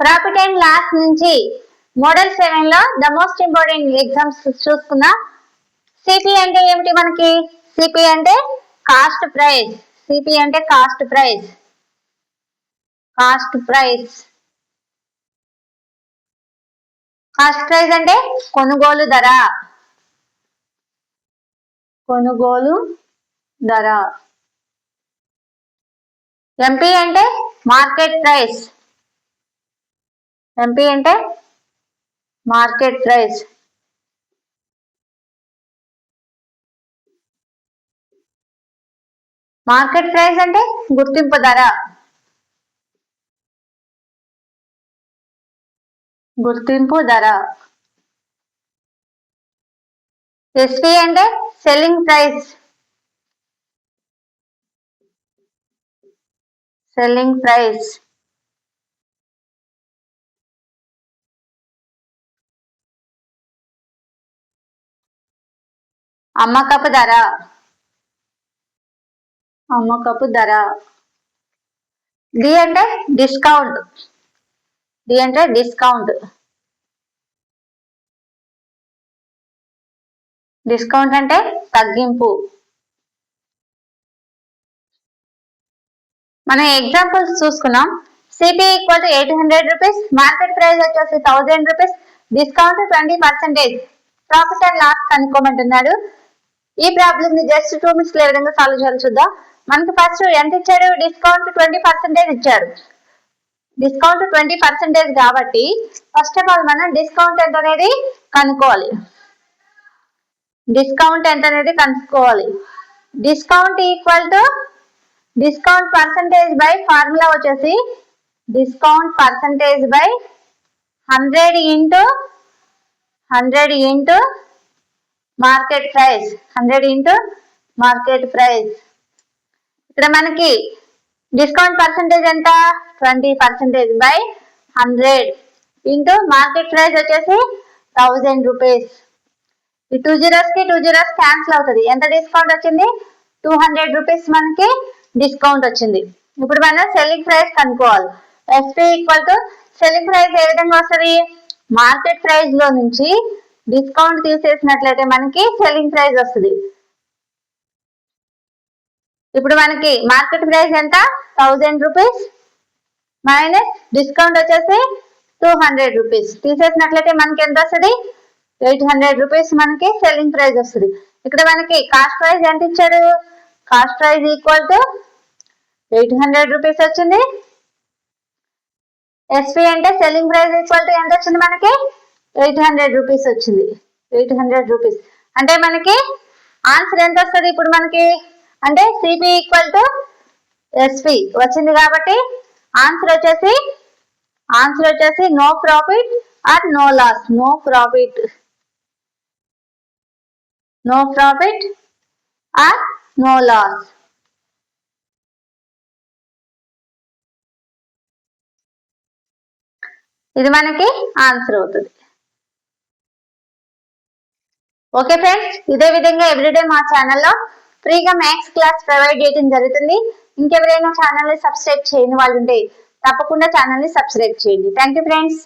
Profit and loss నుంచి model 7 లో the most important exams చూసుకుందాం. సిపి అంటే ఏమిటి? మనకి సిపి అంటే కాస్ట్ ప్రైస్. సిపి అంటే cost price. Cost price cost price అంటే కొనుగోలు ధర. కొనుగోలు ధర. ఎంపీ అంటే మార్కెట్ ప్రైస్. ఎంపీ అంటే మార్కెట్ ప్రైస్. మార్కెట్ ప్రైస్ అంటే గుర్తింపు ధర. గుర్తింపు ధర. ఎస్పి అంటే సెల్లింగ్ ప్రైస్. Selling price. అమ్మకపు ధర. అమ్మకపు ధర. డి అంటే డిస్కౌంట్. డి అంటే డిస్కౌంట్. డిస్కౌంట్ అంటే తగ్గింపు. మనం ఎగ్జాంపుల్స్ చూసుకున్నాం. CP equal to 800 rupees, market price వచ్చేసి 1000 rupees, discount 20%. Profit and loss కనుక్కోమంటున్నాడు. ఈ ప్రాబ్లమ్ ని జస్ట్ 2 మినిట్స్ లో ఏ విధంగా సాల్వ్ చేయాలి చూద్దాం. మనకి ఫస్ట్ ఎంత ఇచ్చాడు? డిస్కౌంట్ 20% ఇచ్చాడు. డిస్కౌంట్ 20% కాబట్టి ఫస్ట్ ఆఫ్ ఆల్ మనం డిస్కౌంట్ ఎంత అనేది కనుక్కోవాలి. డిస్కౌంట్ ఎంత అనేది కనుక్కోవాలి. Discount equal to discount percentage by formula వచ్చేసి discount percentage by 100 into market price. 100 into market price. ఇక్కడ మనకి డిస్కౌంట్ పర్సంటేజ్ ఎంత? 20% బై 100 ఇంటూ మార్కెట్ ప్రైస్ వచ్చేసి 1000 రూపీస్. ఈ 2 zeros కి 2 zeros క్యాన్సిల్ అవుతుంది. ఎంత డిస్కౌంట్ వచ్చింది? 200 రూపీస్ మనకి డిస్కౌంట్ వచ్చింది. ఇప్పుడు మనం సెల్లింగ్ ప్రైస్ కనుక్కోవాలి. SP equal to selling price ఏ విధంగా వస్తుంది? మార్కెట్ ప్రైస్ లో నుంచి డిస్కౌంట్ తీసేసినట్లయితే మనకి సెల్లింగ్ ప్రైస్ వస్తుంది. ఇప్పుడు మనకి మార్కెట్ ప్రైస్ ఎంత? 1000 రూపీస్ మైనస్ డిస్కౌంట్ వచ్చేసి 200 రూపీస్. తీసేసినట్లయితే మనకి ఎంత వస్తుంది? 800 రూపీస్ మనకి సెల్లింగ్ ప్రైస్ వస్తుంది. ఇక్కడ మనకి కాస్ట్ ప్రైస్ ఎంత ఇచ్చాడు? Cost price equal to 800 rupees వచ్చింది. ఎస్పీ అంటే సెల్లింగ్ ప్రైస్ ఈక్వల్ టు ఎంత వచ్చింది మనకి? 800 రూపీస్ వచ్చింది. 800 రూపీస్ అంటే మనకి ఆన్సర్ ఎంత వస్తుంది? ఇప్పుడు మనకి అంటే సిపి ఈక్వల్ టు ఎస్పి వచ్చింది కాబట్టి ఆన్సర్ వచ్చేసి no profit or no loss. No profit. No profit or no loss. ఇది మనకి ఆన్సర్ అవుతుంది. ఓకే ఫ్రెండ్స్, ఇదే విధంగా ఎవ్రీడే మా ఛానల్లో ఫ్రీగా మ్యాథ్స్ క్లాస్ ప్రొవైడ్ చేయడం జరుగుతుంది. ఇంకెవరైనా ఛానల్ ని సబ్స్క్రైబ్ చేయని వాళ్ళు ఉంటే తప్పకుండా ఛానల్ ని సబ్స్క్రైబ్ చేయండి. Thank you friends.